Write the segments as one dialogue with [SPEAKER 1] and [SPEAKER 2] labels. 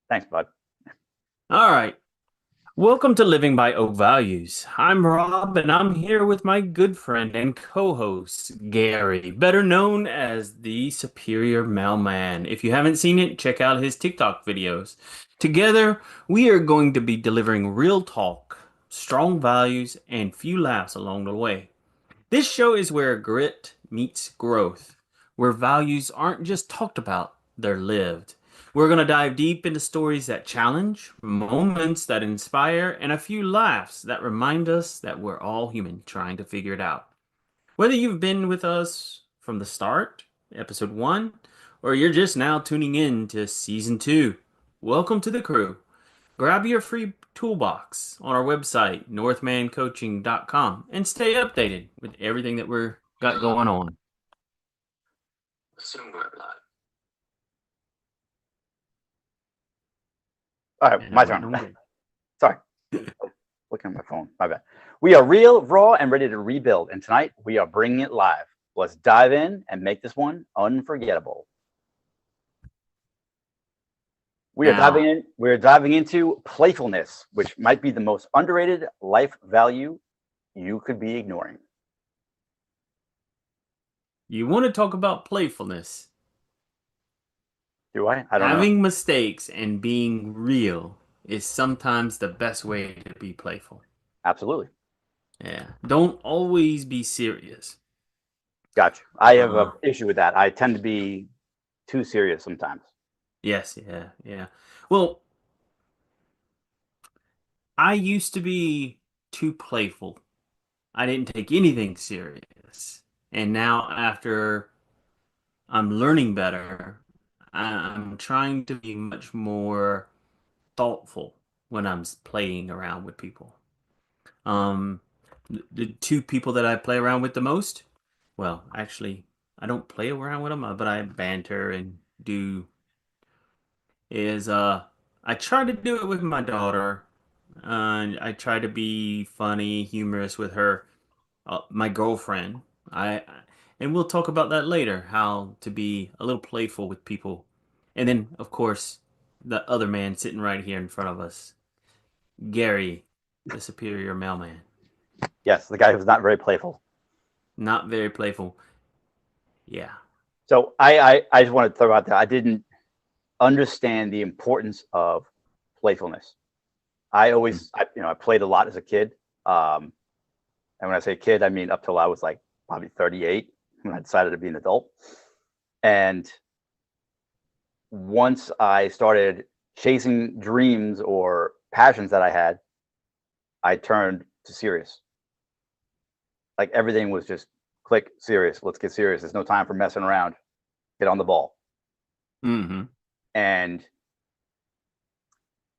[SPEAKER 1] Thanks, bud.
[SPEAKER 2] All right. Welcome to Living by Oak Values. I'm Rob, and I'm here with my good friend and co-host, Gary, better known as the Superior Mailman. If you haven't seen it, check out his TikTok videos. Together, we are going to be delivering real talk, strong values, and few laughs along the way. This show is where grit meets growth, where values aren't just talked about, they're lived. We're going to dive deep into stories that challenge, moments that inspire, and a few laughs that remind us that we're all human trying to figure it out. Whether you've been with us from the start, episode 1, or you're just now tuning in to season 2, welcome to the crew. Grab your free toolbox on our website, northmancoaching.com, and stay updated with everything that we're got going on.
[SPEAKER 1] All right,
[SPEAKER 2] And I
[SPEAKER 1] my
[SPEAKER 2] went
[SPEAKER 1] turn.
[SPEAKER 2] on good.
[SPEAKER 1] Sorry. Looking at my phone. My bad. We are real, raw, and ready to rebuild. And tonight we are bringing it live. Let's dive in and make this one unforgettable. We are diving
[SPEAKER 2] Now,
[SPEAKER 1] in. We're diving into playfulness, which might be the most underrated life value you could be ignoring.
[SPEAKER 2] you want to talk about playfulness.
[SPEAKER 1] Do I? I don't know.
[SPEAKER 2] Having mistakes and being real is sometimes the best way to be playful.
[SPEAKER 1] Absolutely.
[SPEAKER 2] Yeah. Don't always be serious.
[SPEAKER 1] Gotcha. I have an
[SPEAKER 2] Uh,
[SPEAKER 1] issue with that. I tend to be too serious sometimes.
[SPEAKER 2] yes, yeah, yeah. Well, I used to be too playful. I didn't take anything serious. And now, after I'm learning better, I'm trying to be much more thoughtful when I'm playing around with people. Um, the two people that I play around with the most, well, actually, I don't play around with them, but I banter and do is I try to do it with my daughter. I try to be funny, humorous with her. My girlfriend. I and we'll talk about that later, how to be a little playful with people. And then, of course, the other man sitting right here in front of us, Gary, the superior mailman.
[SPEAKER 1] Yes, the guy who's not very playful.
[SPEAKER 2] Not very playful. Yeah.
[SPEAKER 1] So I just want to throw out that I didn't understand the importance of playfulness. I played a lot as a kid. And when I say kid, I mean up till I was like probably 38 when I decided to be an adult. And once I started chasing dreams or passions that I had, I turned to serious. Like everything was just click serious. Let's get serious. There's no time for messing around. Get on the ball.
[SPEAKER 2] Mm-hmm.
[SPEAKER 1] And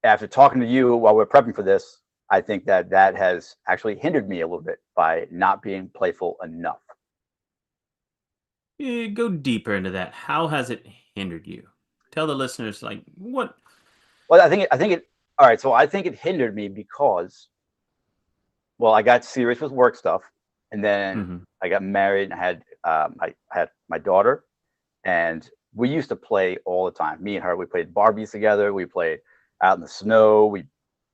[SPEAKER 1] after talking to you while we're prepping for this, I think that that has actually hindered me a little bit by not being playful enough.
[SPEAKER 2] Go deeper into that. How has it hindered you? Tell the listeners, like, what?
[SPEAKER 1] Well, I think it. All right, so I think it hindered me because, well, I got serious with work stuff, and then
[SPEAKER 2] Mm-hmm.
[SPEAKER 1] I got married, and I had my daughter, and we used to play all the time. Me and her, we played Barbies together. We played out in the snow.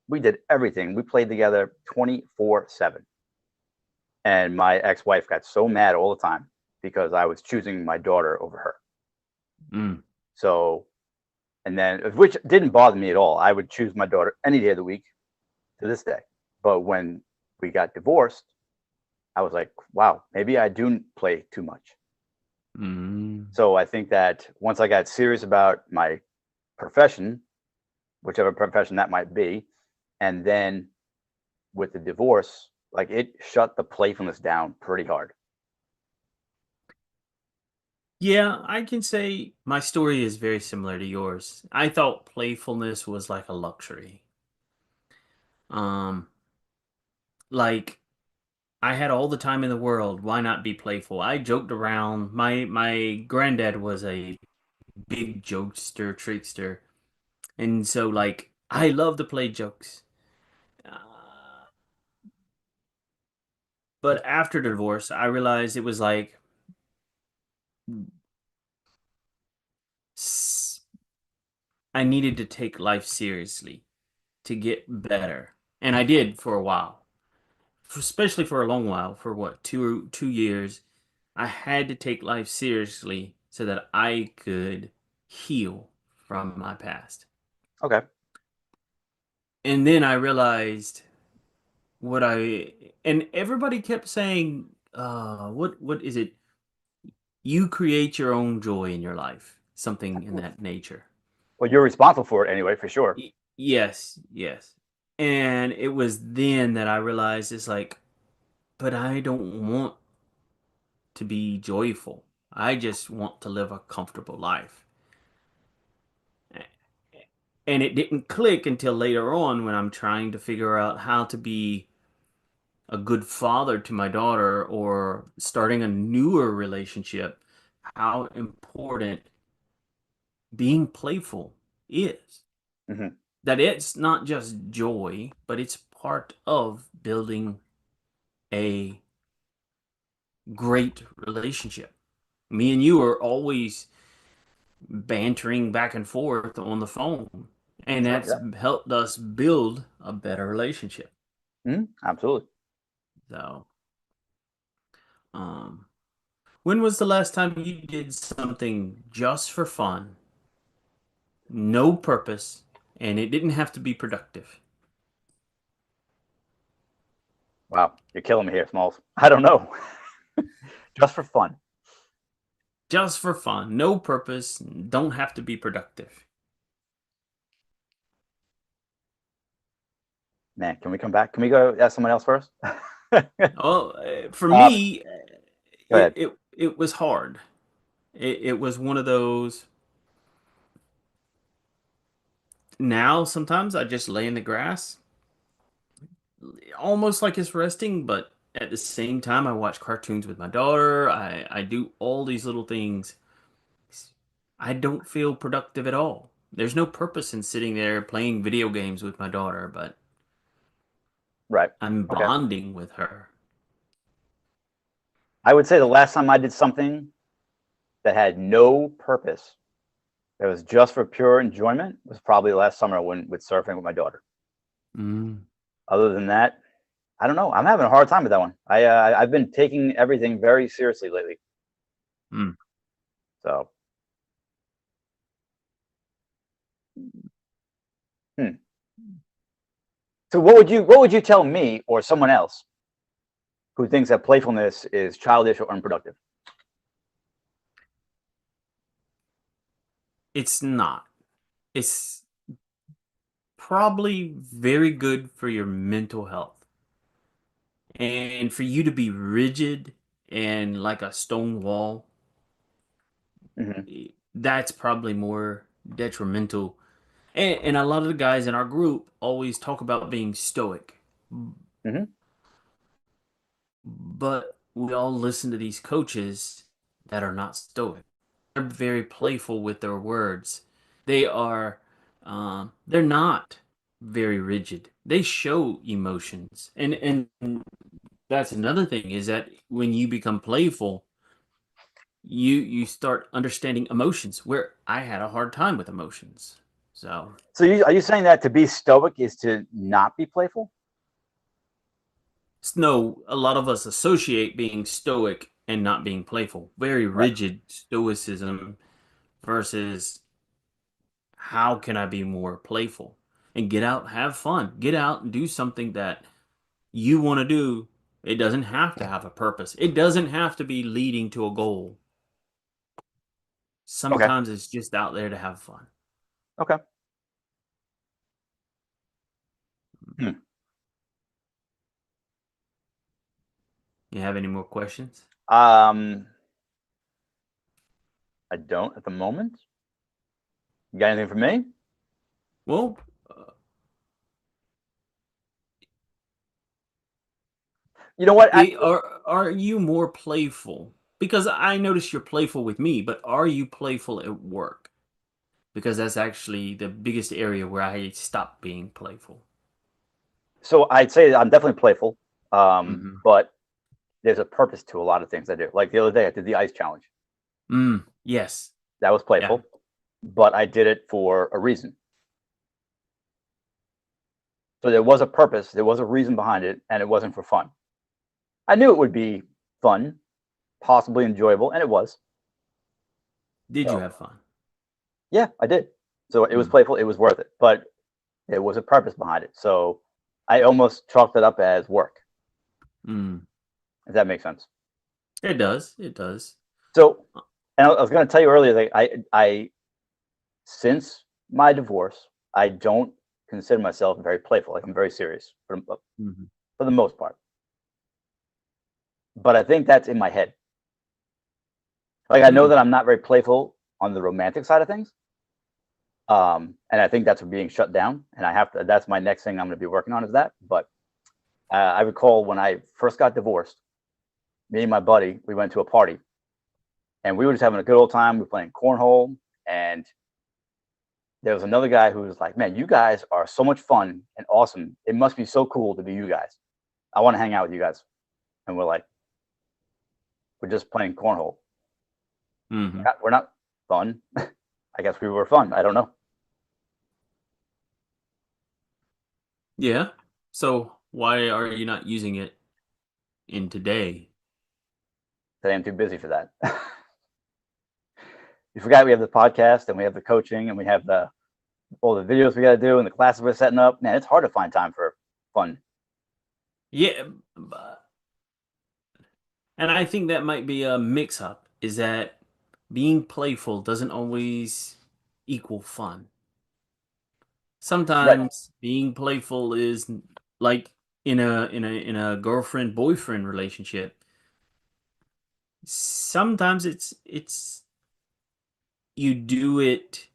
[SPEAKER 1] We did everything. We played together 24/7. And my ex-wife got so mad all the time because I was choosing my daughter over her.
[SPEAKER 2] Mm.
[SPEAKER 1] So, and then, which didn't bother me at all. I would choose my daughter any day of the week to this day. But when we got divorced, I was like, wow, maybe I do play too much.
[SPEAKER 2] Mm.
[SPEAKER 1] So I think that once I got serious about my profession, whichever profession that might be, and then with the divorce, like it shut the playfulness down pretty hard.
[SPEAKER 2] Yeah, I can say my story is very similar to yours. I thought playfulness was like a luxury. Um, like I had all the time in the world. Why not be playful? I joked around. My granddad was a big jokester, trickster, and so like I love to play jokes. Uh, but after divorce, I realized it was like I needed to take life seriously to get better. And I did for a while, especially for a long while, for what, 2 years. I had to take life seriously so that I could heal from my past.
[SPEAKER 1] Okay.
[SPEAKER 2] And then I realized what I and everybody kept saying, what is it? You create your own joy in your life, something in that nature.
[SPEAKER 1] Well, you're responsible for it anyway, for sure.
[SPEAKER 2] Yes, yes. And it was then that I realized it's like, but I don't want to be joyful. I just want to live a comfortable life. And it didn't click until later on when I'm trying to figure out how to be a good father to my daughter or starting a newer relationship, how important being playful is.
[SPEAKER 1] Hmm.
[SPEAKER 2] That it's not just joy, but it's part of building a great relationship. Me and you are always bantering back and forth on the phone, and
[SPEAKER 1] Sure.
[SPEAKER 2] that's
[SPEAKER 1] Yeah.
[SPEAKER 2] helped us build a better relationship.
[SPEAKER 1] Absolutely.
[SPEAKER 2] So, um, when was the last time you did something just for fun, no purpose, and it didn't have to be productive?
[SPEAKER 1] Wow. You're killing me here, Smalls. I don't know. Just for fun.
[SPEAKER 2] Just for fun, no purpose, don't have to be productive.
[SPEAKER 1] Man, can we come back? Can we go ask someone else first?
[SPEAKER 2] Oh, for
[SPEAKER 1] uh,
[SPEAKER 2] me,
[SPEAKER 1] Go ahead.
[SPEAKER 2] it was hard. It was one of those. Now sometimes I just lay in the grass, almost like it's resting, but at the same time I watch cartoons with my daughter. I do all these little things. I don't feel productive at all. There's no purpose in sitting there playing video games with my daughter, but
[SPEAKER 1] Right.
[SPEAKER 2] I'm
[SPEAKER 1] Okay.
[SPEAKER 2] bonding with her.
[SPEAKER 1] I would say the last time I did something that had no purpose, that was just for pure enjoyment, was probably last summer when with surfing with my daughter.
[SPEAKER 2] Mm.
[SPEAKER 1] Other than that, I don't know. I'm having a hard time with that one. I've been taking everything very seriously lately.
[SPEAKER 2] Mm.
[SPEAKER 1] So, hmm. So what would you tell me or someone else who thinks that playfulness is childish or unproductive?
[SPEAKER 2] It's not. It's probably very good for your mental health. And for you to be rigid and like a stone wall,
[SPEAKER 1] Hmm.
[SPEAKER 2] that's probably more detrimental. And a lot of the guys in our group always talk about being stoic,
[SPEAKER 1] Hmm.
[SPEAKER 2] but we all listen to these coaches that are not stoic. They're very playful with their words. They are, they're not very rigid. They show emotions, and that's another thing is that when you become playful, you start understanding emotions where I had a hard time with emotions. So,
[SPEAKER 1] So are you saying that to be stoic is to not be playful?
[SPEAKER 2] no, a lot of us associate being stoic and not being playful. Very
[SPEAKER 1] Right.
[SPEAKER 2] rigid stoicism versus how can I be more playful and get out, have fun, get out and do something that you want to do. It doesn't have to have a purpose. It doesn't have to be leading to a goal.
[SPEAKER 1] Okay.
[SPEAKER 2] Sometimes it's just out there to have fun.
[SPEAKER 1] Okay. Hmm.
[SPEAKER 2] You have any more questions?
[SPEAKER 1] Um, I don't at the moment. You got anything for me?
[SPEAKER 2] Well,
[SPEAKER 1] You know what?
[SPEAKER 2] are you more playful? Because I notice you're playful with me, but are you playful at work? Because that's actually the biggest area where I stopped being playful.
[SPEAKER 1] So I'd say I'm definitely playful,
[SPEAKER 2] Hmm.
[SPEAKER 1] but there's a purpose to a lot of things I do. Like the other day, I did the ice challenge.
[SPEAKER 2] Yes.
[SPEAKER 1] That was
[SPEAKER 2] Yeah.
[SPEAKER 1] playful. but I did it for a reason. So there was a purpose, there was a reason behind it, and it wasn't for fun. I knew it would be fun, possibly enjoyable, and it was.
[SPEAKER 2] Did you
[SPEAKER 1] So
[SPEAKER 2] have fun?
[SPEAKER 1] yeah, I did. So it was
[SPEAKER 2] Mm.
[SPEAKER 1] playful, it was worth it, but there was a purpose behind it. So I almost chalked it up as work,
[SPEAKER 2] Mm.
[SPEAKER 1] if that makes sense.
[SPEAKER 2] It does. It does.
[SPEAKER 1] So, and I was going to tell you earlier that I since my divorce, I don't consider myself very playful. Like I'm very serious
[SPEAKER 2] Mhm.
[SPEAKER 1] for the most part. But I think that's in my head. Like I know
[SPEAKER 2] Mm.
[SPEAKER 1] that I'm not very playful on the romantic side of things. And I think that's being shut down. And I have to. That's my next thing I'm going to be working on is that. But I recall when I first got divorced, me and my buddy, we went to a party, and we were just having a good old time. We were playing cornhole, and there was another guy who was like, "Man, you guys are so much fun and awesome. It must be so cool to be you guys. I want to hang out with you guys." And we're like, "We're just playing cornhole.
[SPEAKER 2] Mhm.
[SPEAKER 1] We're not fun." I guess we were fun. I don't know.
[SPEAKER 2] Yeah. So why are you not using it in today?
[SPEAKER 1] Today I'm too busy for that. You forgot we have the podcast and we have the coaching and we have the all the videos we got to do and the classes we're setting up. Man, it's hard to find time for fun.
[SPEAKER 2] Yeah, and I think that might be a mix up, is that being playful doesn't always equal fun.
[SPEAKER 1] Right.
[SPEAKER 2] Sometimes being playful is like in a girlfriend boyfriend relationship. Sometimes it's you do it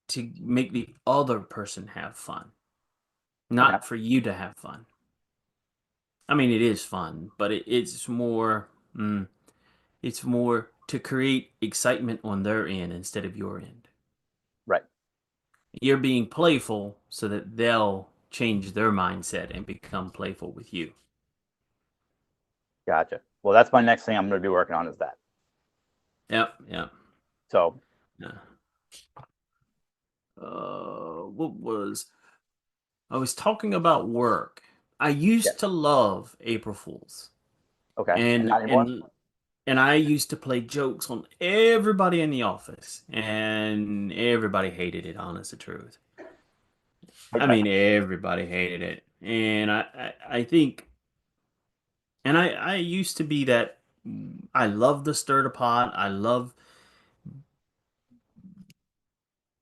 [SPEAKER 2] to make the other person have fun,
[SPEAKER 1] Okay.
[SPEAKER 2] not for you to have fun. I mean, it is fun, but it's more to create excitement on their end instead of your end.
[SPEAKER 1] Right.
[SPEAKER 2] You're being playful so that they'll change their mindset and become playful with you.
[SPEAKER 1] Gotcha. Well, that's my next thing I'm going to be working on is that.
[SPEAKER 2] Yep, yep.
[SPEAKER 1] So,
[SPEAKER 2] Yeah. What was I was talking about work. I
[SPEAKER 1] yeah.
[SPEAKER 2] used to love April Fools,
[SPEAKER 1] Okay. And
[SPEAKER 2] and
[SPEAKER 1] not anymore?
[SPEAKER 2] and and I used to play jokes on everybody in the office, and everybody hated it. Honest the truth. I
[SPEAKER 1] Okay.
[SPEAKER 2] mean, everybody hated it, and I think, and I used to be that. I love the stir the pot. I love,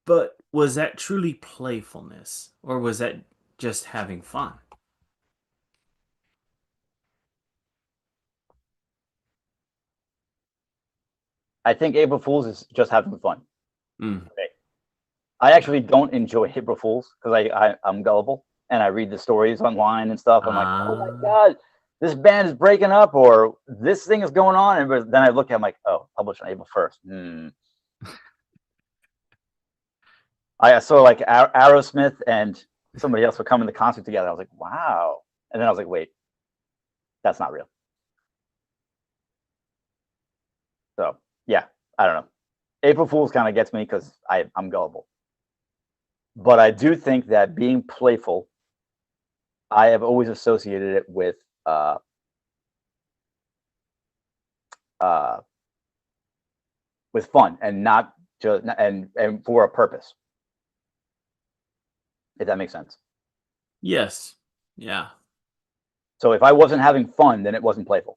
[SPEAKER 2] but was that truly playfulness, or was that just having fun?
[SPEAKER 1] I think April Fools is just having fun.
[SPEAKER 2] Mm,
[SPEAKER 1] Okay. I
[SPEAKER 2] yeah.
[SPEAKER 1] actually don't enjoy April Fools because I'm gullible and I read the stories online and stuff. I'm like, oh my
[SPEAKER 2] Ah,
[SPEAKER 1] God, this band is breaking up or this thing is going on. And then I look at it, I'm like, oh, published on April 1st. I saw like Aerosmith and somebody else were coming to concert together. I was like, wow. And then I was like, wait, that's not real. So yeah, I don't know. April Fools kind of gets me because I'm gullible. But I do think that being playful, I have always associated it uh, uh, with fun and not just and for a purpose. If that makes sense.
[SPEAKER 2] yes, yeah.
[SPEAKER 1] So if I wasn't having fun, then it wasn't playful.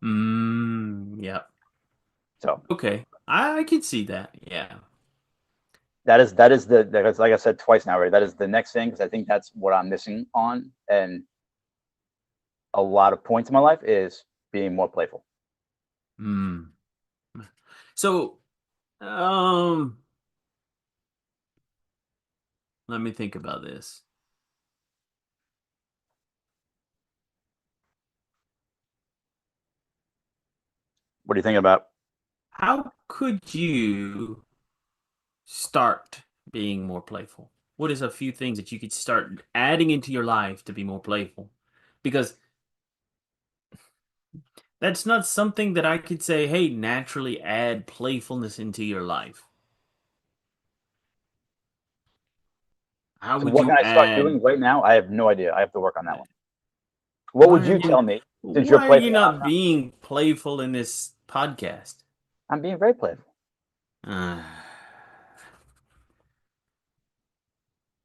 [SPEAKER 2] Yeah.
[SPEAKER 1] So
[SPEAKER 2] Okay, I can see that. Yeah.
[SPEAKER 1] that is that's like I said twice now, right? That is the next thing because I think that's what I'm missing on, and a lot of points in my life is being more playful.
[SPEAKER 2] Mm. So, um, let me think about this.
[SPEAKER 1] What are you thinking about?
[SPEAKER 2] How could you start being more playful? What is a few things that you could start adding into your life to be more playful? Because That's not something that I could say, hey, naturally add playfulness into your life. How
[SPEAKER 1] So
[SPEAKER 2] would
[SPEAKER 1] what can
[SPEAKER 2] you
[SPEAKER 1] I start
[SPEAKER 2] add?
[SPEAKER 1] doing right now? I have no idea. I have to work on that one. What
[SPEAKER 2] Why
[SPEAKER 1] would
[SPEAKER 2] are
[SPEAKER 1] you
[SPEAKER 2] you
[SPEAKER 1] tell me since you're
[SPEAKER 2] why are you
[SPEAKER 1] playful and I'm
[SPEAKER 2] not
[SPEAKER 1] not?
[SPEAKER 2] being playful in this podcast?
[SPEAKER 1] I'm being very playful.
[SPEAKER 2] Uh,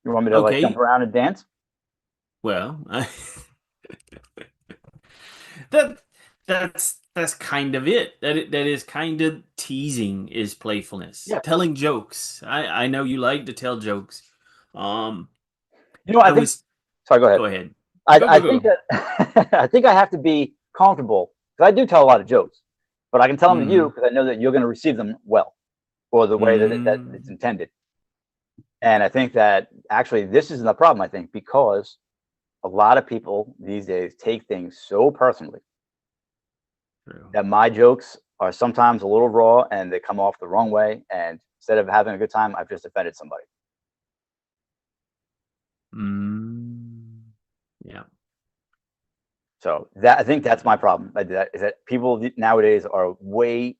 [SPEAKER 1] You want me to like jump
[SPEAKER 2] okay,
[SPEAKER 1] around and dance?
[SPEAKER 2] well, that that's kind of it. That is kind of teasing is playfulness.
[SPEAKER 1] Yeah.
[SPEAKER 2] Telling jokes. I know you like to tell jokes. Um,
[SPEAKER 1] You know, I
[SPEAKER 2] I
[SPEAKER 1] think.
[SPEAKER 2] was
[SPEAKER 1] Sorry, go ahead.
[SPEAKER 2] Go ahead.
[SPEAKER 1] I think
[SPEAKER 2] Go.
[SPEAKER 1] that I think I have to be comfortable because I do tell a lot of jokes, but I can tell them to you
[SPEAKER 2] Mm-hmm.
[SPEAKER 1] because I know that you're going to receive them well or the way that that it's
[SPEAKER 2] Mm.
[SPEAKER 1] intended. And I think that actually this isn't the problem. I think because a lot of people these days take things so personally
[SPEAKER 2] True.
[SPEAKER 1] that my jokes are sometimes a little raw and they come off the wrong way. And instead of having a good time, I've just offended somebody.
[SPEAKER 2] Mm. Yeah.
[SPEAKER 1] So that I think that's my problem. Is that people nowadays are way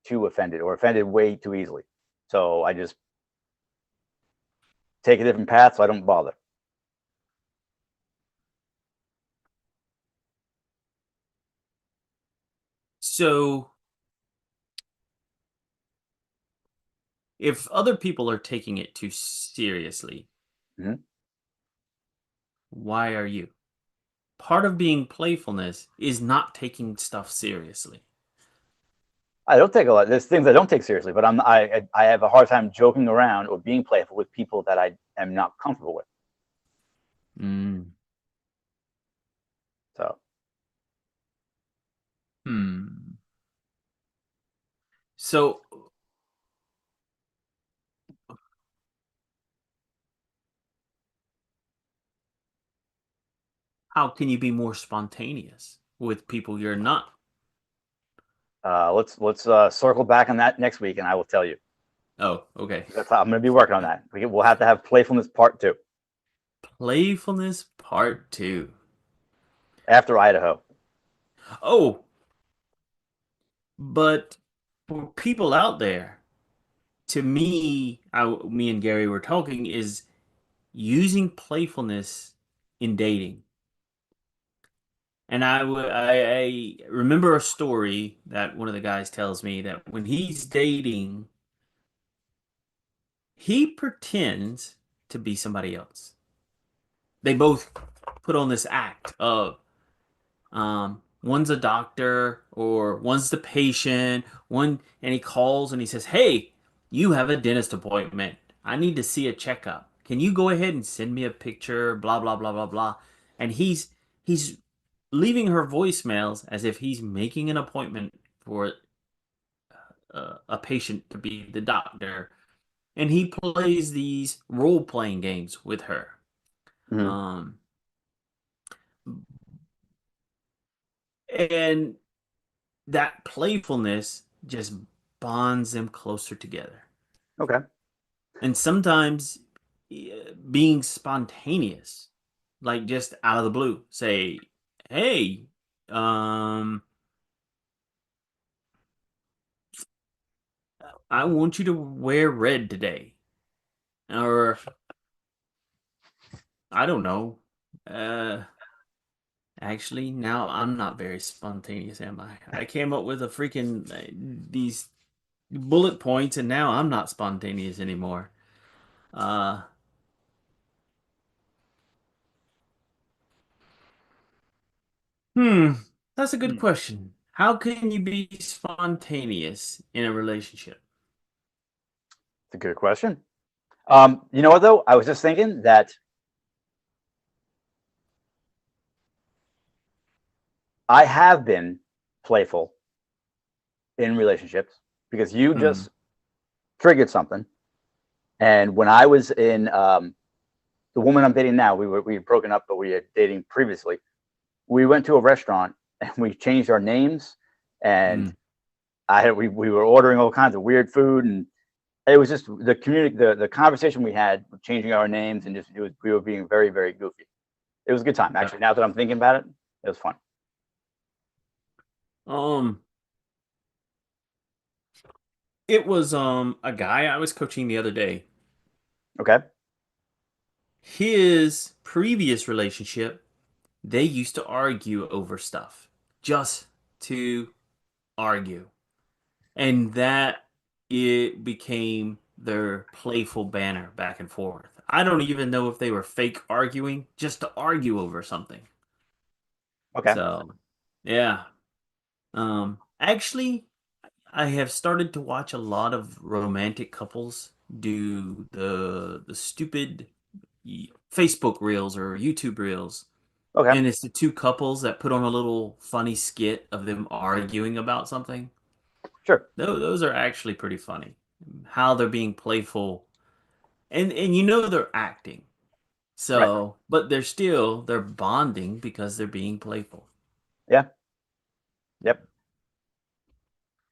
[SPEAKER 1] too offended or offended way too easily. So I just take a different path so I don't bother.
[SPEAKER 2] So if other people are taking it too seriously,
[SPEAKER 1] Mhm.
[SPEAKER 2] why are you? Part of being playfulness is not taking stuff seriously.
[SPEAKER 1] I don't take a lot. There's things I don't take seriously, but I have a hard time joking around or being playful with people that I am not comfortable with.
[SPEAKER 2] Mm.
[SPEAKER 1] So
[SPEAKER 2] Hmm. So how can you be more spontaneous with people you're not?
[SPEAKER 1] let's circle back on that next week, and I will tell you.
[SPEAKER 2] Oh, okay.
[SPEAKER 1] That's how I'm going to be working on that. We'll have to have playfulness part two
[SPEAKER 2] Playfulness part two.
[SPEAKER 1] after Idaho.
[SPEAKER 2] Oh, but for people out there, to me, me and Gary were talking, is using playfulness in dating. And I remember a story that one of the guys tells me that when he's dating, he pretends to be somebody else. They both put on this act of one's a doctor or one's the patient, and he calls and he says, "Hey, you have a dentist appointment. I need to see a checkup. Can you go ahead and send me a picture? Blah blah blah blah blah." And he's leaving her voicemails as if he's making an appointment for a patient to be the doctor, and he plays these role playing games with her.
[SPEAKER 1] Mm-hmm.
[SPEAKER 2] Um, and that playfulness just bonds them closer together.
[SPEAKER 1] Okay.
[SPEAKER 2] And sometimes being spontaneous, like just out of the blue, say, "Hey, um, I want you to wear red today," or I don't know. Uh, Actually, now I'm not very spontaneous, am I? I came up with a freaking these bullet points, and now I'm not spontaneous anymore. Uh, Hmm, that's a good
[SPEAKER 1] Hmm.
[SPEAKER 2] question. How can you be spontaneous in a relationship?
[SPEAKER 1] It's a good question. You know what though? I was just thinking that I have been playful in relationships because you
[SPEAKER 2] Hmm.
[SPEAKER 1] just triggered something. And when I was in the woman I'm dating now, we had broken up, but we had dating previously. We went to a restaurant and we changed our names, and
[SPEAKER 2] Hmm.
[SPEAKER 1] we were ordering all kinds of weird food, and it was just the conversation we had, changing our names, and just we were being very very goofy. It was a good time
[SPEAKER 2] Okay.
[SPEAKER 1] actually. Now that I'm thinking about it, it was fun.
[SPEAKER 2] Um, it was a guy I was coaching the other day.
[SPEAKER 1] Okay.
[SPEAKER 2] His previous relationship, they used to argue over stuff, just to argue. And that it became their playful banner back and forth. I don't even know if they were fake arguing, just to argue over something.
[SPEAKER 1] Okay.
[SPEAKER 2] So, yeah. Actually, I have started to watch a lot of romantic couples do the stupid Facebook reels or YouTube reels.
[SPEAKER 1] Okay.
[SPEAKER 2] And it's the two couples that put on a little funny skit of them arguing about something.
[SPEAKER 1] Sure.
[SPEAKER 2] Those are actually pretty funny. How they're being playful. And you know they're acting.
[SPEAKER 1] Right.
[SPEAKER 2] So, but they're bonding because they're being playful.
[SPEAKER 1] Yeah. Yep.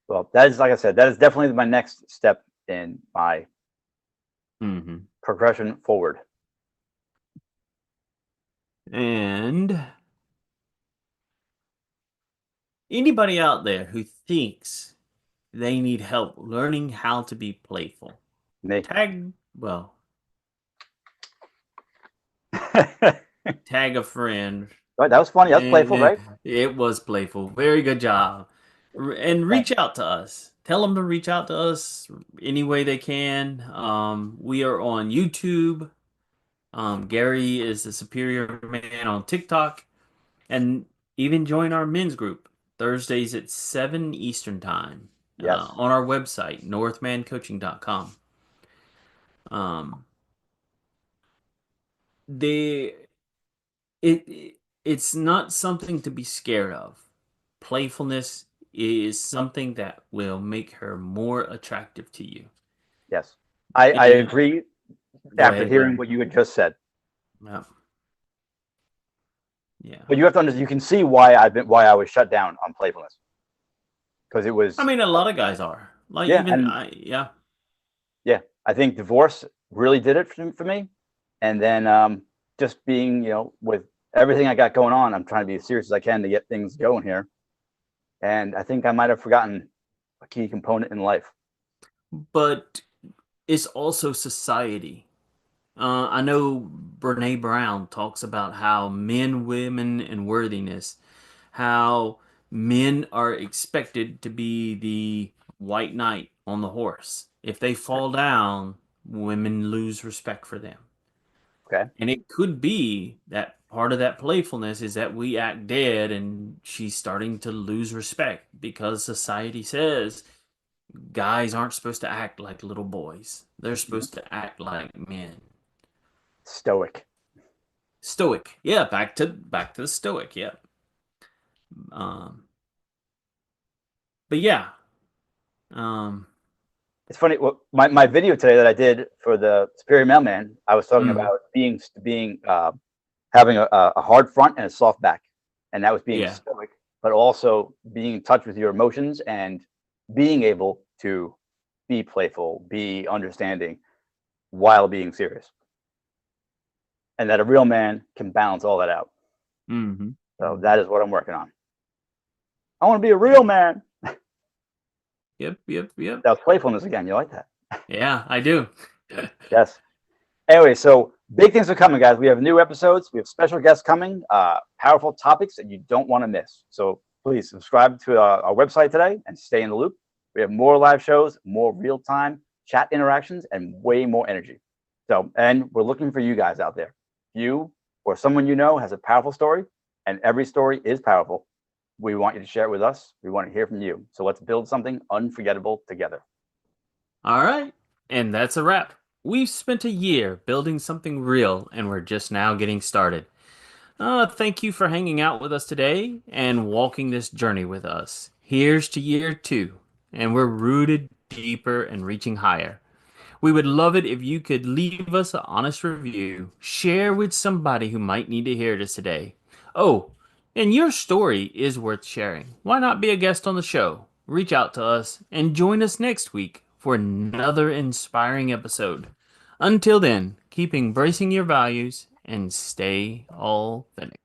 [SPEAKER 1] Well, that is, like I said, that is definitely my next step in my
[SPEAKER 2] Hmm.
[SPEAKER 1] progression forward.
[SPEAKER 2] And anybody out there who thinks they need help learning how to be playful,
[SPEAKER 1] Me.
[SPEAKER 2] tag, well,
[SPEAKER 1] Right.
[SPEAKER 2] tag a friend.
[SPEAKER 1] That was funny. That was
[SPEAKER 2] And
[SPEAKER 1] playful, right?
[SPEAKER 2] it was playful. Very good job. And
[SPEAKER 1] Thank
[SPEAKER 2] reach out to us. Tell them to reach out to us any way they can. We are on YouTube. Gary is the Superior Man on TikTok. And even join our men's group Thursdays at 7 Eastern Time
[SPEAKER 1] you. Yes.
[SPEAKER 2] on our website, northmancoaching.com. Um, they it's not something to be scared of. Playfulness is something that will make her more attractive to you.
[SPEAKER 1] Yes. I
[SPEAKER 2] And
[SPEAKER 1] agree
[SPEAKER 2] go
[SPEAKER 1] after
[SPEAKER 2] ahead,
[SPEAKER 1] hearing
[SPEAKER 2] Gary.
[SPEAKER 1] what you had just said.
[SPEAKER 2] Yeah. Yeah.
[SPEAKER 1] But you have to understand. You can see why I was shut down on playfulness because it
[SPEAKER 2] I
[SPEAKER 1] was
[SPEAKER 2] mean, a lot of guys are. Like
[SPEAKER 1] yeah,
[SPEAKER 2] even
[SPEAKER 1] and
[SPEAKER 2] I, yeah.
[SPEAKER 1] yeah. I think divorce really did it for me, and then just being with everything I got going on, I'm trying to be as serious as I can to get things going here, and I think I might have forgotten a key component in life.
[SPEAKER 2] But it's also society. I know Brene Brown talks about how men, women, and worthiness, how men are expected to be the white knight on the horse. If they fall down, women lose respect for them.
[SPEAKER 1] Okay,
[SPEAKER 2] And it could be that part of that playfulness is that we act dead and she's starting to lose respect because society says guys aren't supposed to act like little boys. They're
[SPEAKER 1] mhm.
[SPEAKER 2] supposed to act like men.
[SPEAKER 1] Stoic.
[SPEAKER 2] Stoic. Yeah, back to the stoic. Yeah. Um, but yeah. Um,
[SPEAKER 1] It's funny. Well, my video today that I did for the Superior Mailman, I was talking
[SPEAKER 2] mhm.
[SPEAKER 1] about being having a hard front and a soft back, and that was being
[SPEAKER 2] Yeah.
[SPEAKER 1] stoic, but also being in touch with your emotions and being able to be playful, be understanding while being serious, and that a real man can balance all that out.
[SPEAKER 2] Hmm.
[SPEAKER 1] So
[SPEAKER 2] Hmm.
[SPEAKER 1] that is what I'm working on. I want to be a real man.
[SPEAKER 2] Yep. Yep. Yep.
[SPEAKER 1] That was playfulness again. You like that?
[SPEAKER 2] Yeah, I do.
[SPEAKER 1] Yes. Anyway, so big things are coming, guys. We have new episodes. We have special guests coming, powerful topics that you don't want to miss. So please subscribe to our website today and stay in the loop. We have more live shows, more real time chat interactions, and way more energy. So, and we're looking for you guys out there. If you or someone you know has a powerful story, and every story is powerful, we want you to share it with us. We want to hear from you. So let's build something unforgettable together.
[SPEAKER 2] All right. And that's a wrap. We've spent a year building something real, and we're just now getting started. Thank you for hanging out with us today and walking this journey with us. Here's to year two, and we're rooted deeper and reaching higher. We would love it if you could leave us an honest review, share with somebody who might need to hear this today. Oh, and your story is worth sharing. Why not be a guest on the show? Reach out to us and join us next week for another inspiring episode. Until then, keep embracing your values and stay authentic.